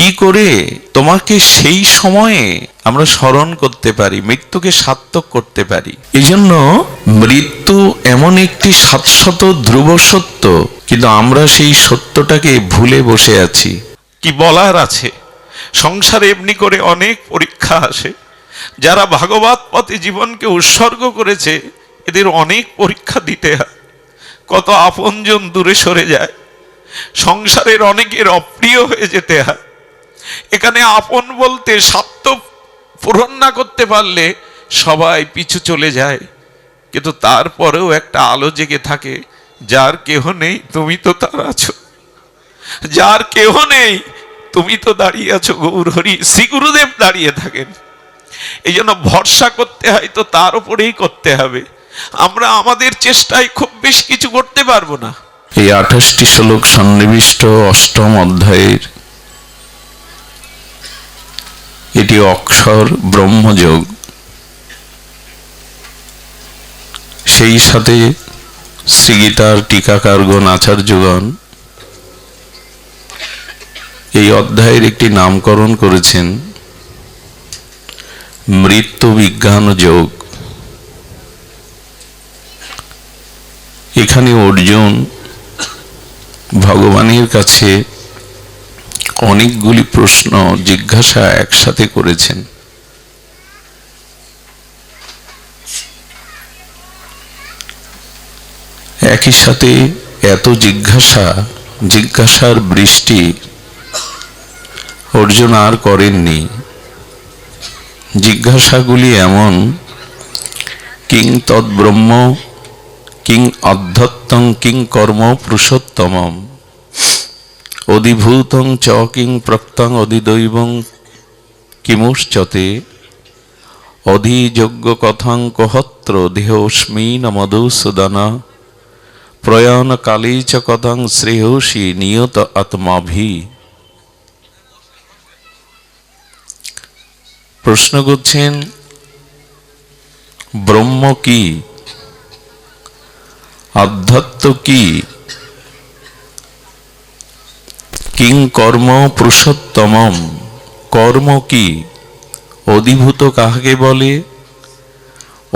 কি করে তোমাকে সেই সময়ে আমরা স্মরণ করতে পারি, মৃত্যুকে সার্থক করতে পারি। এই জন্য মৃত্যু এমন একটি শাশ্বত ধ্রুব সত্য, কিন্তু আমরা সেই সত্যটাকে ভুলে বসে আছি। কি বলার আছে, সংসারে এমনি করে অনেক পরীক্ষা আসে। যারা ভাগবত পথে জীবনকে উৎসর্গ করেছে এদের অনেক পরীক্ষা দিতে হয়। কত আপনজন দূরে সরে যায়, সংসারের অনেকের অপ্রিয় হয়ে যেতে হয়। এখানে আপন বলতে স্বার্থ পূরণ না করতে পারলে সবাই পিছু চলে যায়, কিন্তু তারপরেও একটা আলো জেগে থাকে, যার কেহ নেই তুমি তো তার আছো, যার কেহ নেই তুমি তো দাঁড়িয়ে আছো গৌর হরি। শ্রী গুরুদেব দাঁড়িয়ে থাকেন। এই জন্য ভরসা করতে হয় তো তার উপরেই করতে হবে। আমরা আমাদের চেষ্টায় খুব বেশি কিছু করতে পারবো না। এই 28টি শ্লোক সন্নিবিষ্ট অষ্টম অধ্যায়ের এটি অক্ষর ব্রহ্মযোগ। সেই সাথে শ্রীগীতার টিকাকারগণ আচার্যগণ এই অধ্যায়ের একটি নামকরণ করেছেন মৃত্যু বিজ্ঞান যোগ। এখানে অর্জুন ভগবানের কাছে অনেকগুলি প্রশ্ন জিজ্ঞাসা একসাথে করেছেন। একই সাথে এত জিজ্ঞাসার বৃষ্টি অর্জুন আর করেননি। জিজ্ঞাসাগুলি এমন, কিং তদ্ব্রহ্ম, কিং অধ্যত্তং, কিং কর্ম পুরুষোত্তমম, অধিভূতং চ কিং প্রক্তং, অধিদৈবং কিমুশ্চতে, অধিযোগ্য কথং কহত্র দেহস্মিন মধুসূদন, প্রয়াণ কালে চ কথং শ্রেয়সী নিয়ত আত্মাভি। প্রশ্ন করছেন ব্রহ্ম কি, আধ্যাত্ম কি, কিং কর্ম পুরুষোত্তমম, কর্ম কি, অধিভূত কাহাকে বলে,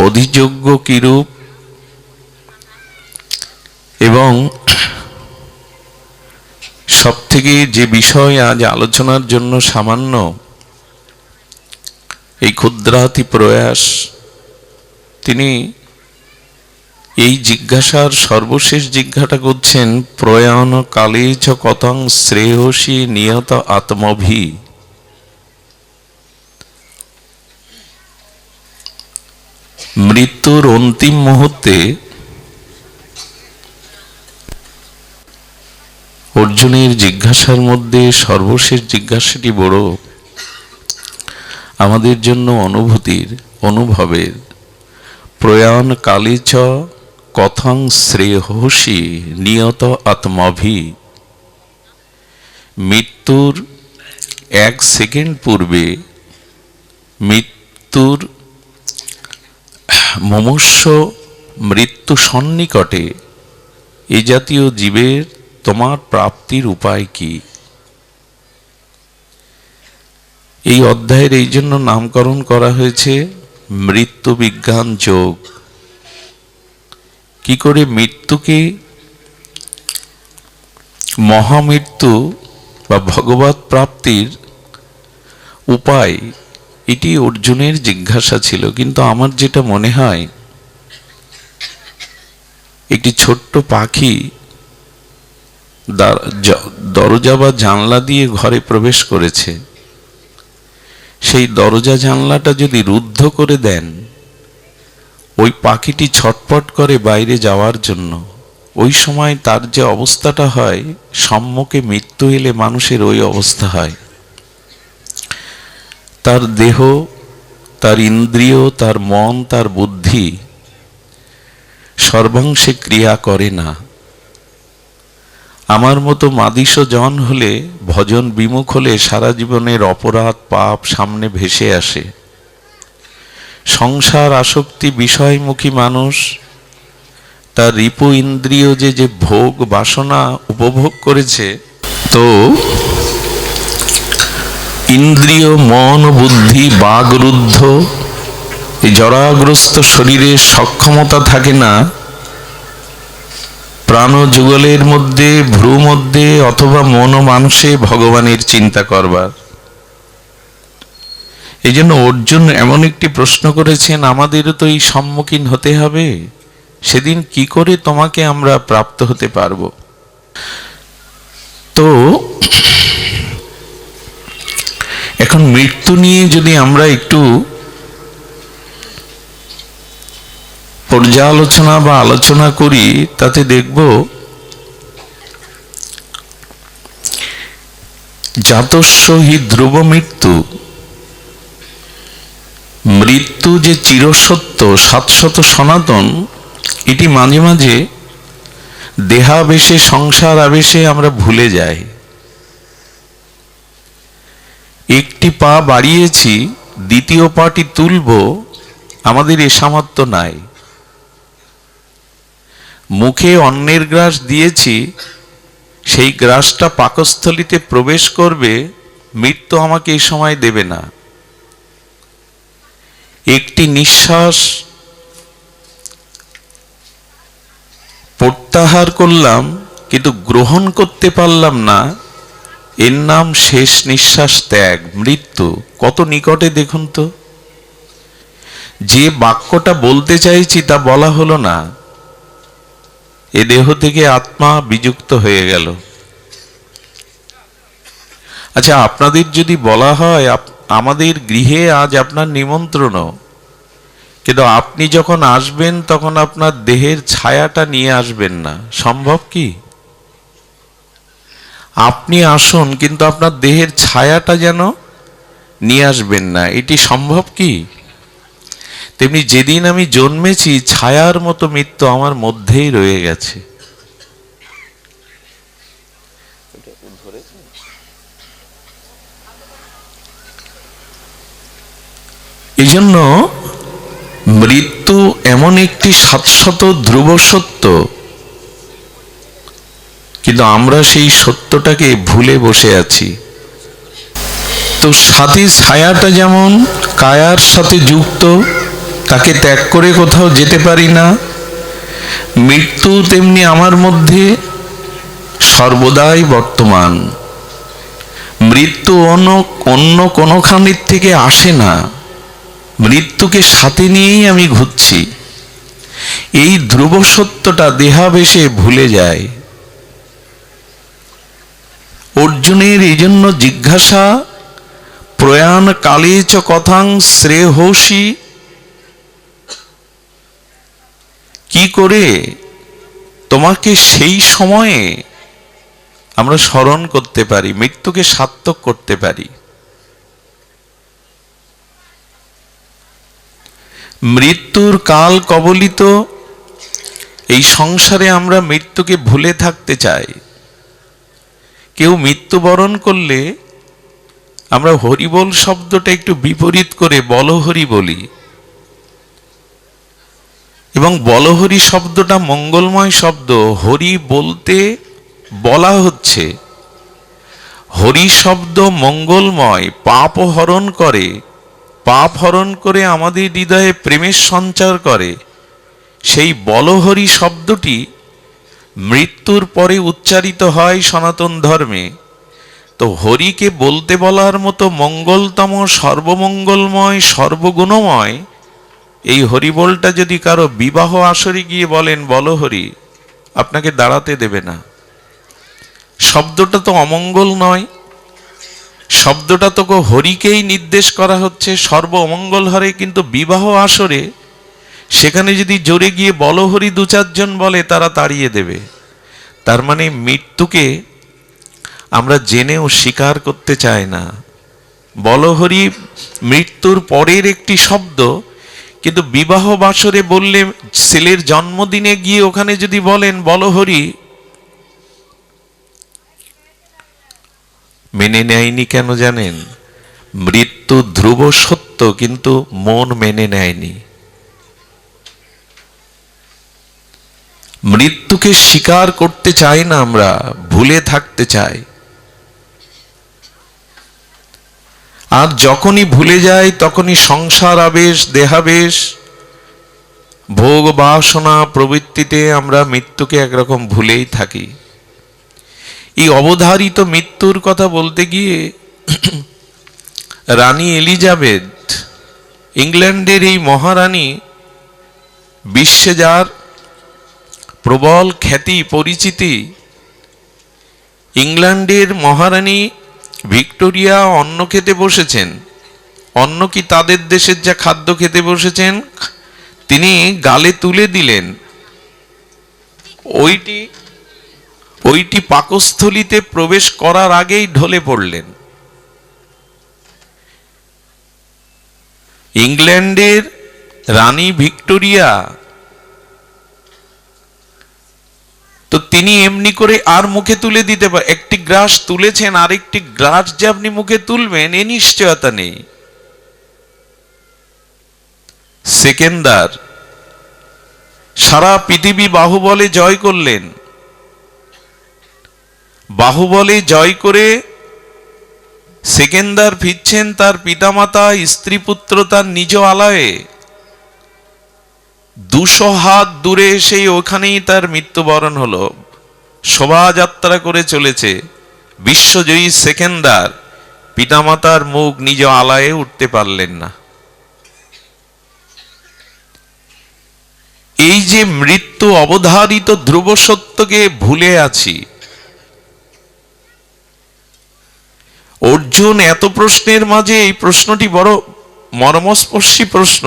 অধিযোগ্য কিরূপ, এবং সবথেকে যে বিষয় আজ আলোচনার জন্য সামান্য এই ক্ষুদ্রাতি প্রয়াস, তিনি এই জিজ্ঞাসার সর্বশেষ জিজ্ঞাসা করছেন প্রয়াণ কালে চ কথং শ্রেয়সী নিয়ত আত্মভি। মৃত্যুর অন্তিম মুহূর্তে অর্জুনের জিজ্ঞাসার মধ্যে সর্বশেষ জিজ্ঞাসাটি বড় আমাদের জন্য অনুভবের। প্রয়াণ কালে চ কথং শ্রেয়সী নিয়ত আত্মাভি। মৃত্যুর 1 সেকেন্ড পূর্বে, মৃত্যুর মুমূর্ষ মৃত্যু সন্নিকটে এই জাতীয় জীবের তোমার প্রাপ্তির উপায় কি? এই অধ্যায়ের এই জন্য নামকরণ করা হয়েছে মৃত্যু বিজ্ঞান যোগ। কি করে মৃত্যুকে, মহামৃত্যু বা ভগবৎ প্রাপ্তির উপায়, এটি অর্জুনের জিজ্ঞাসা ছিল। কিন্তু আমার যেটা মনে হয়, একটি ছোট্ট পাখি দরজা বা জানলা দিয়ে ঘরে প্রবেশ করেছে, সেই দরজা জানলাটা যদি রুদ্ধ করে দেন, ওই পাখিটি ছটপট করে বাইরে যাওয়ার জন্য। ওই সময় তার যে অবস্থাটা হয়, সম্মুখে মৃত্যু এলে মানুষের ওই অবস্থা হয়। তার দেহ, তার ইন্দ্রিয়, তার মন, তার বুদ্ধি সর্বাংশে ক্রিয়া করে না। আমার মতো মাদিস জন হলে, ভজন বিমুখ হলে সারা জীবনের অপরাধ পাপ সামনে ভেসে আসে। সংসার আসক্তি বিষয়মুখী মানুষ তার রিপু ইন্দ্রিয় যে ভোগ বাসনা উপভোগ করেছে, তো ইন্দ্রিয়, মন, বুদ্ধি, বাগরুদ্ধ এই জরাগ্রস্ত শরীরে সক্ষমতা থাকে না প্রাণ যুগলের মধ্যে, ভ্রু মধ্যে অথবা মন ও মানসে ভগবানের চিন্তা করবার। এই জন্য অর্জুন এমন একটি প্রশ্ন করেছেন, আমাদেরও তো এই সম্মুখীন হতে হবে, সেদিন কি করে তোমাকে আমরা প্রাপ্ত হতে পারব? তো এখন মৃত্যু নিয়ে যদি আমরা একটু পর্যালোচনা বা আলোচনা করি, তাতে দেখব জাতস্য হি ধ্রুব মৃত্যু, মৃত্যু যে চিরসত্য, শাশ্বত, সনাতন, এটি মাঝে মাঝে দেহাবেশে, সংসার আবেশে আমরা ভুলে যাই। একটি পা বাড়িয়েছি, দ্বিতীয় পাটি তুলব, আমাদের এ সামর্থ্য নাই। মুখে অন্নের গ্রাস দিয়েছি, সেই গ্রাসটা পাকস্থলিতে প্রবেশ করবে, মৃত্যু আমাকে এই সময় দেবে না। একটি নিঃশ্বাস প্রত্যাহার করলাম, কিন্তু গ্রহণ করতে পারলাম না, এর নাম শেষ নিঃশ্বাস ত্যাগ, মৃত্যু। কত নিকটে দেখুন তো। যে বাক্যটা বলতে চাইছি তা বলা হলো না, এ দেহ থেকে আত্মা বিযুক্ত হয়ে গেল। আচ্ছা, আপনাদের যদি বলা হয় আমাদের গৃহে আজ আপনার নিমন্ত্রণ, কিন্তু আপনি যখন আসবেন তখন আপনার দেহের ছায়াটা নিয়ে আসবেন না, সম্ভব কি? আপনি আসুন, কিন্তু আপনার দেহের ছায়াটা যেন নিয়ে আসবেন না, এটি সম্ভব কি? তেমনি যেদিন আমি জন্মেছি, ছায়ার মতো মৃত্যু আমার মধ্যেই রয়ে গেছে। এই জন্য মৃত্যু এমন একটি শাশ্বত ধ্রুব সত্য, কিন্তু আমরা সেই সত্যটাকে ভুলে বসে আছি। তো সাথে ছায়াটা যেমন কায়ার সাথে যুক্ত, তাকে ত্যাগ করে কোথাও যেতে পারি না, মৃত্যু তেমনি আমার মধ্যে সর্বদাই বর্তমান। মৃত্যু অন্য কোনোখানির থেকে আসে না, মৃত্যুকে সাথে নিয়েই আমি ঘুরছি। এই ধ্রুব সত্যটা দেহাবেশে ভুলে যায়। অর্জুনের এই জন্য জিজ্ঞাসা, প্রয়াণ কালে চ কথাং শ্রেয়সী, কি করে তোমাকে সেই সময়ে আমরা স্মরণ করতে পারি, মৃত্যুকে সার্থক করতে পারি। মৃত্যুর কাল কবলিত এই সংসারে আমরা মৃত্যুকে ভুলে থাকতে চাই। কেউ মৃত্যুবরণ করলে আমরা হরিবোল শব্দটা একটু বিপরীত করে বলহরি বলি, এবং বলহরি শব্দটা মঙ্গলময় শব্দ। হরি বলতে বলা হচ্ছে, হরি শব্দ মঙ্গলময়, পাপ হরণ করে, পাপ হরণ করে আমাদের হৃদয়ে প্রেমের সঞ্চার করে। সেই বলহরি শব্দটি মৃত্যুর পরে উচ্চারিত হয় সনাতন ধর্মে। তো হরিকে বলতে বলার মতো মঙ্গলতম, সর্বমঙ্গলময়, সর্বগুণময় এই হরিবোলটা যদি কারো বিবাহ আসরে গিয়ে বলেন বলহরি, আপনাকে দাঁড়াতে দেবে না। শব্দটা তো অমঙ্গল নয়, শব্দটা তো হরিকেই নির্দেশ করা হচ্ছে, সর্ব অমঙ্গল হরে। কিন্তু বিবাহ আসরে সেখানে যদি জোরে গিয়ে বলহরি দু চারজন বলে, তারা তাড়িয়ে দেবে। তার মানে মৃত্যুকে আমরা জেনেও স্বীকার করতে চাই না। বলহরি মৃত্যুর পরের একটি শব্দ, কিন্তু বিবাহ বাসরে বললে, ছেলের জন্মদিনে গিয়ে ওখানে যদি বলেন বলহরি, মেনে নেয়নি। কেন জানেন? মৃত্যু ধ্রুব সত্য, কিন্তু মন মেনে নেয়নি। মৃত্যুকে স্বীকার করতে চাই না, আমরা ভুলে থাকতে চাই। আর যখনই ভুলে যায় তখনই সংসার আবেশ, দেহাবেশ, ভোগ বাসনা প্রবৃত্তিতে আমরা মৃত্যুকে একরকম ভুলেই থাকি। এই অবধারিত মৃত্যুর কথা বলতে গিয়ে রানী এলিজাবেথ, ইংল্যান্ডের এই মহারানী, বিশ্বে যার প্রবল খ্যাতি পরিচিতি, ইংল্যান্ডের মহারানী ভিক্টোরিয়া অন্ন খেতে বসেছেন। অন্ন কি তাদের দেশের যা খাদ্য খেতে বসেছেন, তিনি গালে তুলে দিলেন, ওইটি পাকস্থলিতে প্রবেশ করার আগেই ঢলে পড়লেন। ইংল্যান্ডের রানী ভিক্টোরিয়া, তো তিনি এমনি করে আর মুখে তুলে দিতে পারে? একটি গ্রাস তুলেছেন, আরেকটি গ্রাস যে আপনি মুখে তুলবেন এ নিশ্চয়তা নেই। সেকেন্দার সারা পৃথিবী বাহুবলে জয় করলেন। বাহুবলে জয় করে সেকেন্দার ফিরছেন তার পিতামাতা, স্ত্রী পুত্র, তার নিজ আলয়ে। 200 হাত দূরে এসে ওখানেই তার মৃত্যুবরণ হলো। শোভাযাত্রা করে চলেছে বিশ্বজয়ী সেকেন্দার, পিতামাতার মুখ নিজ আলয়ে উঠতে পারলেন না। এই যে মৃত্যু অবধারিত ধ্রুব সত্যকে ভুলে আছি। অর্জুন এত প্রশ্নের মাঝে এই প্রশ্নটি বড় মর্মস্পর্শী প্রশ্ন।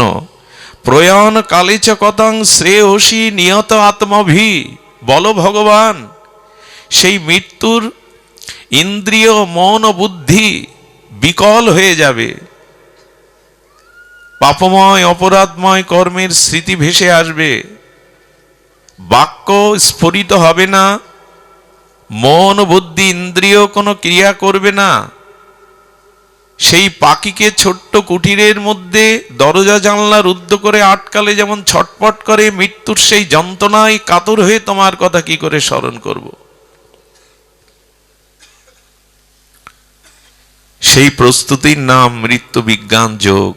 প্রয়াণ কালে চ কথাং শ্রেয়সী নিয়ত আত্মভি। বল ভগবান, সেই মৃত্যুর ইন্দ্রিয়, মন ও বুদ্ধি বিকল হয়ে যাবে। পাপময় অপরাধময় কর্মের স্মৃতি ভেসে আসবে, বাক্য স্ফুরিত হবে না, মন বুদ্ধি ইন্দ্রিয় কোনো ক্রিয়া করবে না। সেই পাখিকে ছোট্ট কুটিরের মধ্যে দরজা জানলা রুদ্ধ করে আটকালে যেমন ছটপট করে, মৃত্যুর সেই যন্ত্রণায় কাতর হয়ে তোমার কথা কি করে স্মরণ করব? সেই প্রস্তুতির নাম মৃত্যু বিজ্ঞান যোগ।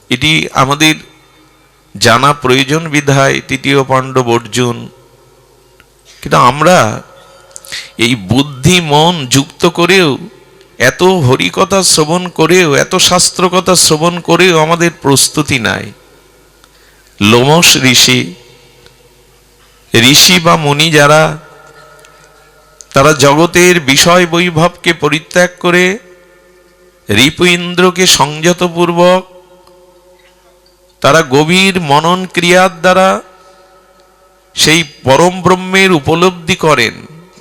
এটি আমাদের জানা প্রয়োজন বিধায় তৃতীয় পাণ্ডব অর্জুন। কিন্তু আমরা এই বুদ্ধি মন যুক্ত করেও, এত হরিকথা শ্রবণ করেও, এত শাস্ত্র কথা শ্রবণ করেও আমাদের প্রস্তুতি নাই। লোমশ ঋষি বা মুনি যারা, তারা জগতের বিষয় বৈভবকে পরিত্যাগ করে রিপু ইন্দ্রকে সংযতপূর্বক তারা গভীর মনন ক্রিয়ার দ্বারা সেই পরম ব্রহ্মের উপলব্ধি করেন।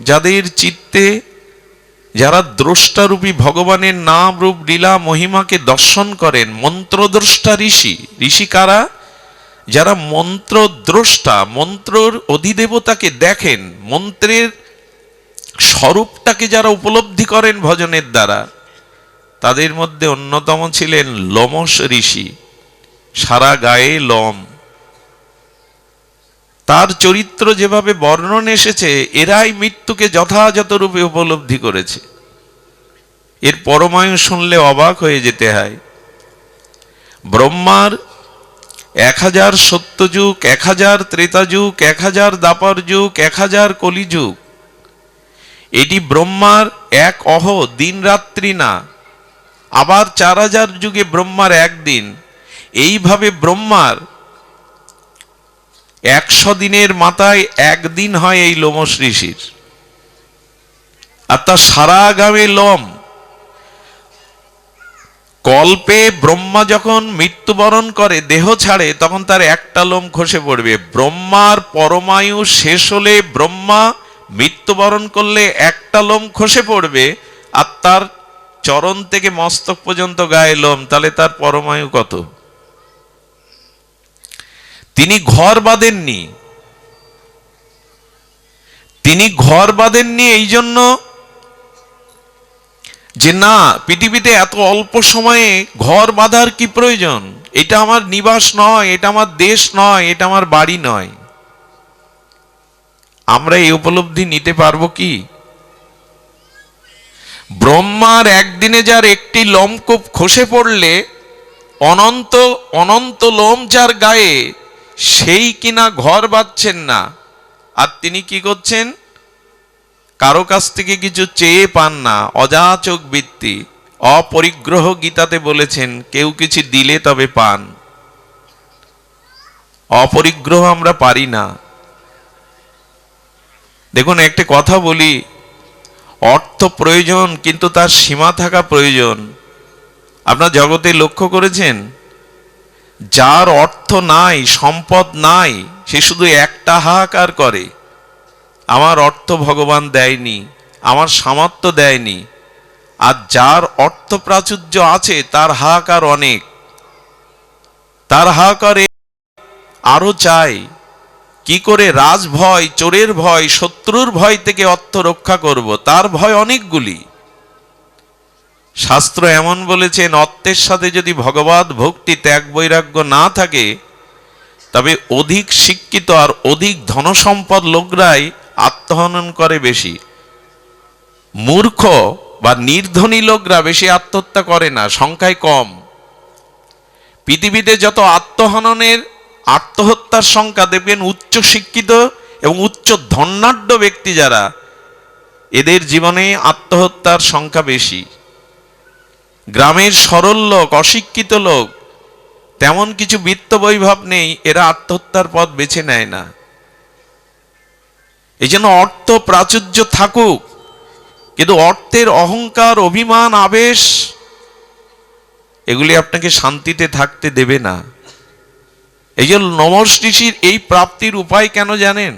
যাদের চিত্তে, যারা দ্রষ্টারূপী ভগবানের নাম রূপ লীলা মহিমাকে দর্শন করেন, মন্ত্রদ্রষ্টা ঋষি। ঋষি কারা? যারা মন্ত্র দ্রষ্টা, মন্ত্রর অধিদেবতাকে দেখেন, মন্ত্রের স্বরূপটাকে যারা উপলব্ধি করেন ভজনের দ্বারা, তাদের মধ্যে অন্যতম ছিলেন লোমশ ঋষি। সারা গায়ে লোম, তার চরিত্র যেভাবে বর্ণন এসেছে, এরাই মৃত্যুকে যথাযথ রূপে উপলব্ধি করেছে। এর পরমায়ু শুনলে অবাক হয়ে যেতে হয়। ব্রহ্মার 1000 সত্যযুগ, 1000 ত্রেতাযুগ, 1000 দ্বাপর যুগ, 1000 কলিযুগ। এটি ব্রহ্মার এক অহ, দিন রাত্রি না। আবার 4000 যুগে ব্রহ্মার একদিন। এইভাবে ব্রহ্মার 100 দিনের মাথায় একদিন হয় এই লোমশ ঋষির। আর তার সারা গামে লোম। কল্পে ব্রহ্মা যখন মৃত্যুবরণ করে, দেহ ছাড়ে, তখন তার একটা লোম খসে পড়বে। ব্রহ্মার পরমায়ু শেষ হলে, ব্রহ্মা মৃত্যুবরণ করলে একটা লোম খসে পড়বে, আর তার চরণ থেকে মস্তক পর্যন্ত গায়ে লোম। তাহলে তার পরমায়ু কত? তিনি ঘর বাঁধেননি। তিনি ঘর বাঁধেননি এই জন্য যে না, পৃথিবীতে এত অল্প সময়ে ঘর বাঁধার কি প্রয়োজন? এটা আমার নিবাস নয়, এটা আমার দেশ নয়, এটা আমার বাড়ি নয়। আমরা এই উপলব্ধি নিতে পারবো কি? ব্রহ্মার একদিনে যার একটি লোমকূপ খসে পড়লে অনন্ত অনন্ত লোম যার গায়ে, সেই কিনা ঘর বাঁধছেন না, আর তিনি কি করছেন? কারো কাছ থেকে কিছু চেয়ে পান না, অযাচক বৃত্তি, অপরিগ্রহ গীতাতে বলেছেন, কেউ কিছু দিলে তবে পান। অপরিগ্রহ আমরা পারি না। দেখুন, একটা কথা বলি, অর্থ প্রয়োজন, কিন্তু তার সীমা থাকা প্রয়োজন। আপনার জগতে লক্ষ্য করেছেন, যার অর্থ নাই, সম্পদ নাই, সে শুধু একটা হাহাকার করে, আমার অর্থ ভগবান দেয়নি, আমার সামর্থ্য দেয়নি। আর যার অর্থ প্রাচুর্য আছে, তার হাহাকার অনেক, তার হাহাকারে আরো চাই কি করে রাজভয়, চোরের ভয়, শত্রুর ভয় থেকে অর্থ রক্ষা করব, তার ভয় অনেকগুলি। শাস্ত্র এমন বলেছেন, অর্থের সাথে যদি ভগবত ভক্তি, ত্যাগ, বৈরাগ্য না থাকে, তবে অধিক শিক্ষিত আর অধিক ধনসম্পদ লোকরাই আত্মহনন করে বেশি। মূর্খ বা নির্ধনী লোকরা বেশি আত্মহত্যা করে না, সংখ্যায় কম। পৃথিবীতে যত আত্মহত্যার সংখ্যা দেখবেন, উচ্চ শিক্ষিত এবং উচ্চ ধনাঢ্য ব্যক্তি যারা, এদের জীবনে আত্মহত্যার সংখ্যা বেশি। গ্রামের সরল লোক, অশিক্ষিত লোক, তেমন কিছু বিত্ত বৈভব নেই, এরা আত্মহত্যার পথ বেছে নেয় না। এই জন্য অর্থ প্রাচুর্য থাকুক, কিন্তু অর্থের অহংকার, অভিমান, আবেশ, এগুলি আপনাকে শান্তিতে থাকতে দেবে না। এই জন্য নমঃ ঋষির এই প্রাপ্তির উপায় কেন জানেন?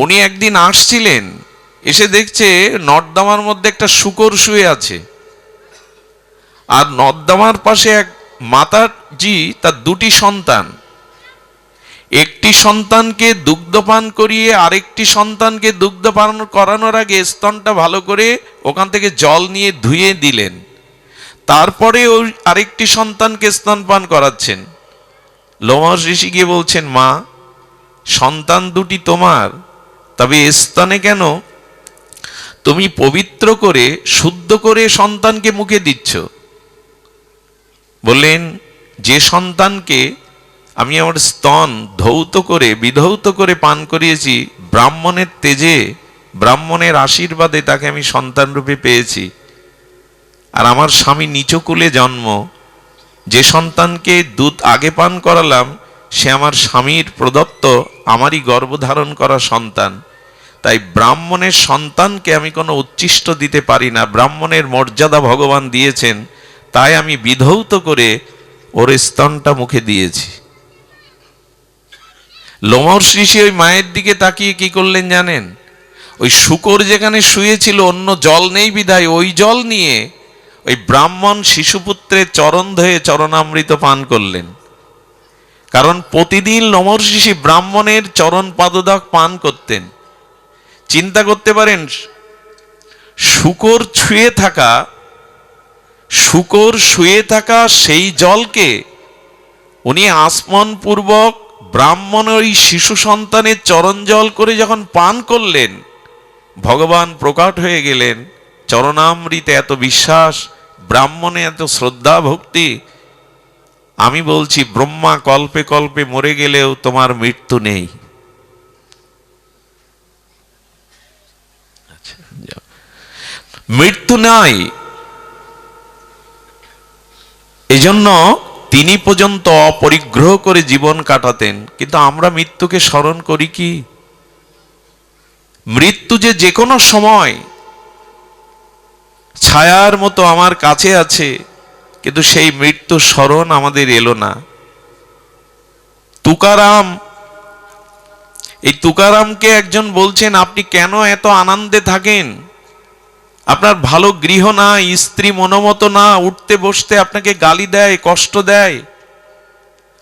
উনি একদিন আসছিলেন, এসে দেখছে নর্দমার মধ্যে একটা শূকর শুয়ে আছে, আর নর্দমার পাশে এক মাতাজি, তার দুটি সন্তান, একটি সন্তানকে দুগ্ধপান করিয়ে আরেকটি সন্তানকে দুগ্ধপান করানোর আগে স্তনটা ভালো করে ওখান থেকে জল নিয়ে ধুয়ে দিলেন, তারপরে ওই আরেকটি সন্তানকে স্তনপান করাচ্ছেন। লোমশ ঋষি গিয়ে বলছেন, মা, সন্তান দুটি তোমার, তবে স্তনে কেন তুমি পবিত্র করে, শুদ্ধ করে সন্তানকে মুখে দিচ্ছ? বললেন, যে সন্তানকে আমি আমার স্তন ধৌত করে, বিধৌত করে পান করিয়েছি, ব্রাহ্মণের তেজে, ব্রাহ্মণের আশীর্বাদে তাকে আমি সন্তান রূপে পেয়েছি। আর আমার স্বামী নিচকুলে জন্ম, যে সন্তানকে দুধ আগে পান করালাম, সে আমার স্বামীর প্রদত্ত, আমারই গর্ভধারণ করা সন্তান। তাই ব্রাহ্মণের সন্তানকে আমি কোনো উচ্ছিষ্ট দিতে পারি না, ব্রাহ্মণের মর্যাদা ভগবান দিয়েছেন, তাই আমি বিধৌত করে ওর স্তনটা মুখে দিয়েছি। লোমশ ঋষি ওই মায়ের দিকে তাকিয়ে কি করলেন জানেন? ওই শূকর যেখানে শুয়েছিল, অন্য জল নেই বিধায় ওই জল নিয়ে ওই ব্রাহ্মণ শিশুপুত্রের চরণ ধুয়ে চরণামৃত পান করলেন। কারণ প্রতিদিন লোমশ ঋষি ব্রাহ্মণের চরণ পাদদাগ পান করতেন। চিন্তা করতে পারেন, শূকর শুয়ে থাকা সেই জলকে উনি আসমন পূর্বক ব্রাহ্মণ ওই শিশু সন্তানের চরণ জল করে যখন পান করলেন, ভগবান প্রকট হয়ে গেলেন। চরণামৃতে এত বিশ্বাস, ব্রাহ্মণে এত শ্রদ্ধা ভক্তি। আমি বলছি, ব্রহ্মা কল্পে কল্পে মরে গেলেও তোমার মৃত্যু নেই। মৃত্যু নাই। এজন্য তিনি পর্যন্ত অপরিগ্রহ করে জীবন কাটাতেন। কিন্তু আমরা মৃত্যুকে স্মরণ করি কি? মৃত্যু যে কোনো সময় ছায়ার মতো আমার কাছে আছে, কিন্তু সেই মৃত্যু স্মরণ আমাদের এলো না। তুকারামকে একজন বলছেন, আপনি কেন এত আনন্দে থাকেন? আপনার ভালো গৃহ না, স্ত্রী মনোমতো না, উঠতে বসতে আপনাকে গালি দেয়, কষ্ট দেয়।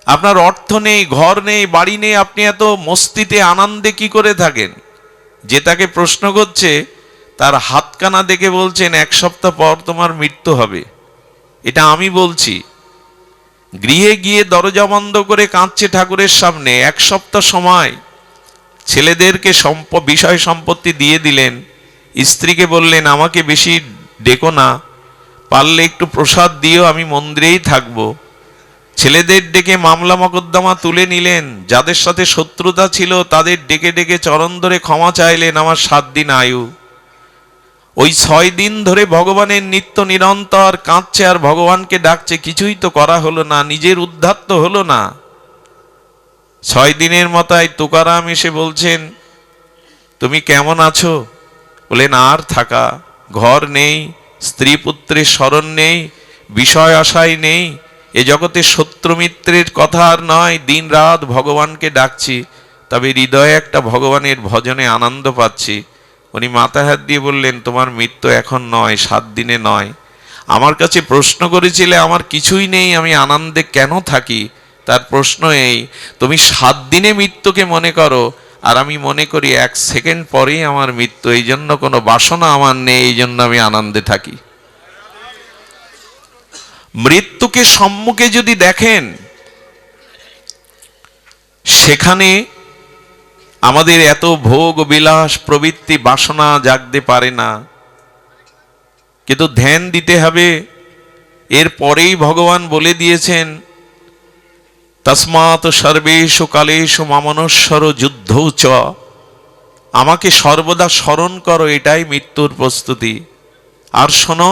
আপনার অর্থ নেই, ঘর নেই, বাড়ি নেই, আপনি এত মস্তিতে আনন্দে কি করে থাকেন? যে তাকে প্রশ্ন করছে, তার হাতকানা দেখে বলছেন, 1 সপ্তাহ পর তোমার মৃত্যু হবে। এটা আমি বলছি। গৃহে গিয়ে দরজা বন্ধ করে কাঁদছে ঠাকুরের সামনে। 1 সপ্তাহ সময়, ছেলেদেরকে বিষয় সম্পত্তি দিয়ে দিলেন, স্ত্রীকে বললেন, আমাকে বেশি ডেকো না, পারলে একটু প্রসাদ দিও, আমি মন্দিরেই থাকবো। ছেলেদের ডেকে মামলা মকদ্দমা তুলে নিলেন, যাদের সাথে শত্রুতা ছিল তাদের ডেকে ডেকে চরণ ধরে ক্ষমা চাইলেন, আমার 7 দিন আয়ু। ওই 6 দিন ধরে ভগবানের নিত্য নিরন্তর কাঁদছে আর ভগবানকে ডাকছে, কিছুই তো করা হলো না, নিজের উদ্ধার তো হলো না। 6 দিনের মাথায় তুকারাম এসে বলছেন, তুমি কেমন আছো? বলেন, আর থাকা, ঘর নেই, স্ত্রী পুত্রের স্মরণ নেই, বিষয় আশাই নেই, এ জগতে শত্রু মিত্রের কথা আর নয়, দিন রাত ভগবানকে ডাকছি, তবে হৃদয়ে একটা ভগবানের ভজনে আনন্দ পাচ্ছি। উনি মাথা হাত দিয়ে বললেন, তোমার মৃত্যু এখন নয়, 7 দিনে নয়। আমার কাছে প্রশ্ন করেছিলে আমার কিছুই নেই, আমি আনন্দে কেন থাকি? তার প্রশ্ন এই, তুমি 7 দিনে মৃত্যুকে মনে করো, আর আমি মনে করি 1 সেকেন্ড পরেই আমার মৃত্যু, এই জন্য কোনো বাসনা আমার নেই, এই জন্য আমি আনন্দে থাকি। মৃত্যুকে সম্মুখে যদি দেখেন, সেখানে আমাদের এত ভোগ বিলাস প্রবৃত্তি বাসনা জাগতে পারে না, কিন্তু ধ্যান দিতে হবে। এর পরেই ভগবান বলে দিয়েছেন, তস্মাৎ সর্বেষু কালেষু মামনশ্বর যুদ্ধৌ চ, আমাকে সর্বদা স্মরণ করো, এটাই মৃত্যুর প্রস্তুতি। আর শোনো,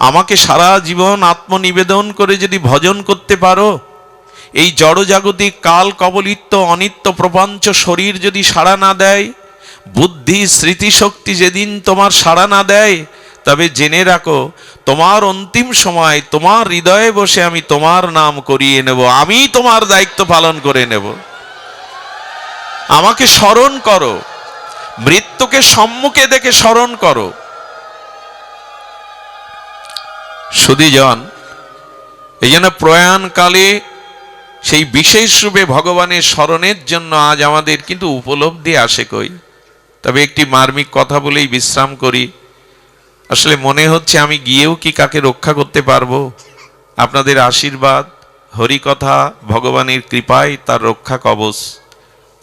আমাকে সারা জীবন আত্মনিবেদন করে যদি ভজন করতে পারো, এই জড়জাগতিক কাল কবলিত অনিত্য প্রপঞ্চ শরীর যদি সাড়া না দেয়, বুদ্ধি স্মৃতিশক্তি যেদিন তোমার সাড়া না দেয়, তবে জেনে রাখো, তোমার অন্তিম সময় তোমার হৃদয়ে বসে আমি তোমার নাম করিয়ে নেব, আমি তোমার দায়িত্ব পালন করে নেব। আমাকে স্মরণ করো, মৃত্যুকে সম্মুখে দেখে স্মরণ করো। সুধীজন, এই জন্য প্রয়াণকালে সেই বিশেষ রূপে ভগবানের স্মরণের জন্য আজ আমাদের কিন্তু উপলব্ধি আসে কই। তবে একটি মার্মিক কথা বলেই বিশ্রাম করি। আসলে মনে হচ্ছে আমি গিয়েও কি কাকে রক্ষা করতে পারবো? আপনাদের আশীর্বাদ, হরিকথা, ভগবানের কৃপায় তার রক্ষা কবচ।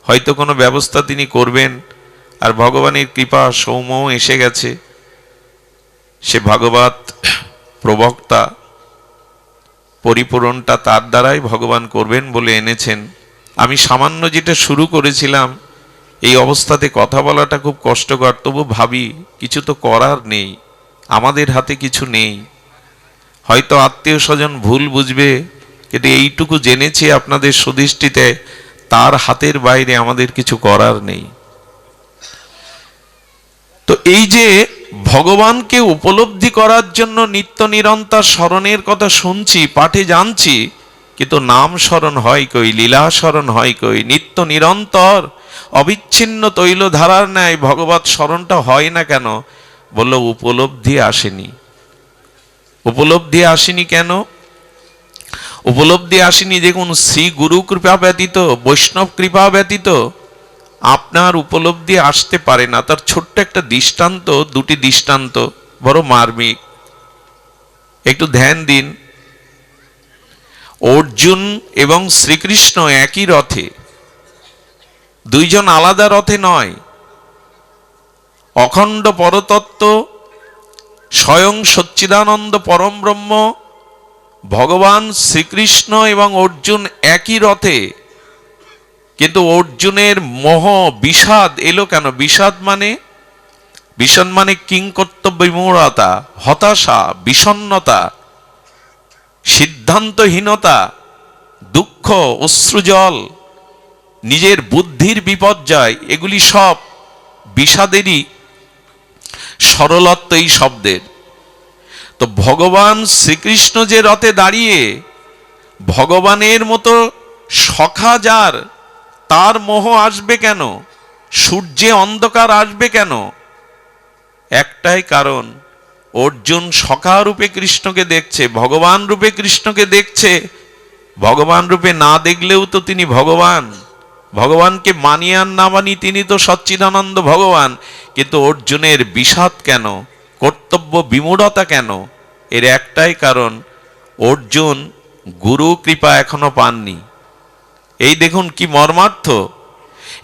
হয়তো কোনো ব্যবস্থা তিনি করবেন, আর ভগবানের কৃপা সৌম্য এসে গেছে। সে ভাগবত প্রবক্তা, পরিপূরণটা তার দ্বারাই ভগবান করবেন বলে এনেছেন। আমি সামান্য যেটা শুরু করেছিলাম, এই অবস্থাতে কথা বলাটা খুব কষ্টকর, তবু ভাবি কিছু তো করার নেই, আমাদের হাতে কিছু নেই। হয়তো আত্মীয় স্বজন ভুল বুঝবে, কিন্তু এইটুকু জেনেছি আপনাদের সুদৃষ্টিতে, তার হাতের বাইরে আমাদের কিছু করার নেই। তো এই যে ভগবানকে উপলব্ধি করার জন্য নিত্য নিরন্তর স্মরণের কথা শুনছি, পাঠে জানছি, কিন্তু নাম স্মরণ হয় কই, লীলা স্মরণ হয় কই, নিত্য নিরন্তর অবিচ্ছিন্ন তৈলধারার ন্যায় ভগবত স্মরণটা হয় না কেন? বলল, উপলব্ধি আসেনি। উপলব্ধি আসেনি কেন? উপলব্ধি আসেনি দেখুন, শ্রী গুরু কৃপা ব্যতীত, বৈষ্ণব কৃপা ব্যতীত আপনার উপলব্ধি আসতে পারে না। তার ছোট্ট একটা দৃষ্টান্ত, দুটি দৃষ্টান্ত বড় মার্মিক, একটু ধ্যান দিন। অর্জুন এবং শ্রীকৃষ্ণ একই রথে, দুইজন আলাদা রথে নয়। অখণ্ড পরতত্ত্ব স্বয়ং সচ্চিদানন্দ পরম ব্রহ্ম ভগবান শ্রীকৃষ্ণ এবং অর্জুন একই রথে, কিন্তু অর্জুনের মোহ বিষাদ এলো কেন? বিষাদ মানে কিংকর্তব্য বিমূঢ়তা, হতাশা, বিষণ্ণতা, সিদ্ধান্তহীনতা, দুঃখ, অশ্রুজল, নিজের বুদ্ধির বিপর্যয়, এগুলি সব বিষাদেরই সরলত্ব এই শব্দের। তো ভগবান শ্রীকৃষ্ণ যে রথে দাঁড়িয়ে, ভগবানের মতো সখা যার, তার মোহ আসবে কেন? সূর্যে অন্ধকার আসবে কেন? একটাই কারণ, অর্জুন সখা রূপে কৃষ্ণকে দেখছে, ভগবান রূপে কৃষ্ণকে দেখছে। ভগবান রূপে না দেখলেও তো তিনি ভগবান। ভগবানকে মানি আর না মানি, তিনি তো সচ্চিদানন্দ ভগবান। কিন্তু অর্জুনের বিষাদ কেন, কর্তব্য বিমূঢ়তা কেন? এর একটাই কারণ, অর্জুন গুরু কৃপা এখনো পাননি। এই দেখুন কি মর্মার্থ।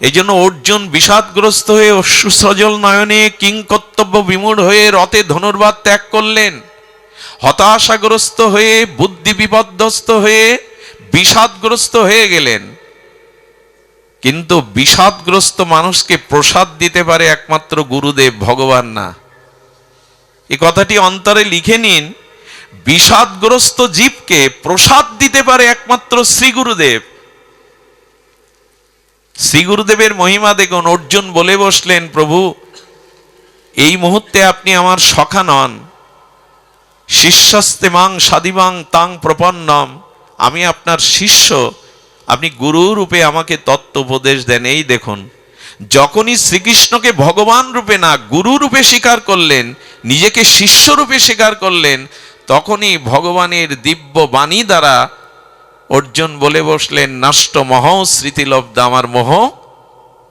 এই জন্য অর্জুন বিষাদগ্রস্ত হয়ে অশ্রুসজল নয়নে কিংকর্তব্য বিমূঢ় হয়ে রথে ধনুর্বাদ ত্যাগ করলেন। হতাশাগ্রস্ত হয়ে, বুদ্ধি বিপর্যস্ত হয়ে, বিষাদগ্রস্ত হয়ে গেলেন। কিন্তু বিষাদগ্রস্ত মানুষকে প্রসাদ দিতে পারে একমাত্র গুরুদেব, ভগবান না। এই কথাটি অন্তরে লিখে নিন। বিষাদগ্রস্ত জীবকে প্রসাদ দিতে পারে একমাত্র শ্রী গুরুদেব। শ্রী গুরুদেবের মহিমা দেখুন। অর্জুন বলে বসলেন, প্রভু এই মুহূর্তে আপনি আমার সখা নন। শিষ্যস্তে মাং সাদিবাং তাং প্রপন্নম, আমি আপনার শিষ্য, আপনি গুরু রূপে আমাকে তত্ত্ব উপদেশ দেন। এই দেখুন, যখনই শ্রীকৃষ্ণকে ভগবান রূপে না গুরু রূপে স্বীকার করলেন, নিজেকে শিষ্য রূপে স্বীকার করলেন, তখনই ভগবানের দিব্য বাণী দ্বারা অর্জুন বলে বসলেন, নষ্ট মহ স্মৃতিলব্ধ, আমার মোহ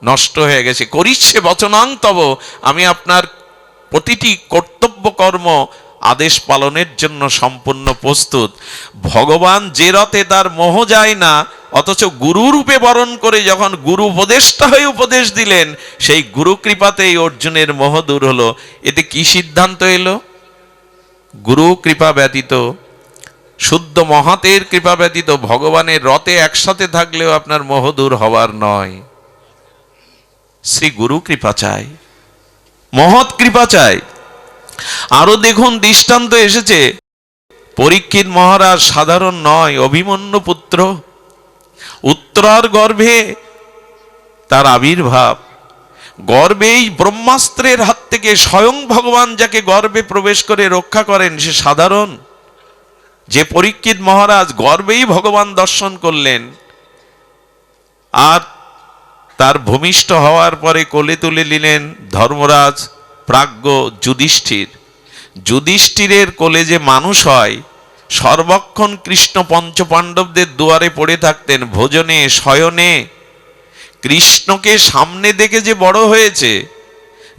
নষ্ট হয়ে গেছে। করিচ্ছে বচনাং তব, আমি আপনার প্রতিটি কর্তব্য কর্ম আদেশ পালনের জন্য সম্পূর্ণ প্রস্তুত। ভগবান যে রথে তার মোহ যায় না, অথচ গুরু রূপে বরণ করে যখন গুরু উপদেষ্টা হয়ে উপদেশ দিলেন, সেই গুরু কৃপাতেই অর্জুনের মোহ দূর হলো। এতে কি সিদ্ধান্ত এলো? গুরু কৃপা ব্যতীত, শুদ্ধ মহাতের কৃপা ব্যতীত ভগবানের রথে একসাথে থাকলেও আপনার মোহ দূর হওয়ার নয়। শ্রী গুরু কৃপা চাই, মহৎ কৃপা চাই। আরো দেখুন, দৃষ্টান্ত এসেছে। পরীক্ষিত মহারাজ সাধারণ নয়, অভিমন্যু পুত্র। উত্তরার গর্ভে তার আবির্ভাব, গর্ভেই ব্রহ্মাস্ত্রের হাত থেকে স্বয়ং ভগবান যাকে গর্ভে প্রবেশ করে রক্ষা করেন, সে সাধারণ? যে পরীক্ষিত মহারাজ গর্ভেই ভগবান দর্শন করলেন, আর তার ভূমিষ্ঠ হওয়ার পরে কোলে তুলে নিলেন ধর্মরাজ প্রাজ্ঞ যুধিষ্ঠির। যুধিষ্ঠিরের কোলে যে মানুষ হয়, সর্বক্ষণ কৃষ্ণ পঞ্চপাণ্ডবদের দুয়ারে পড়ে থাকতেন, ভোজনে শয়নে। কৃষ্ণকে সামনে দেখে যে বড় হয়েছে,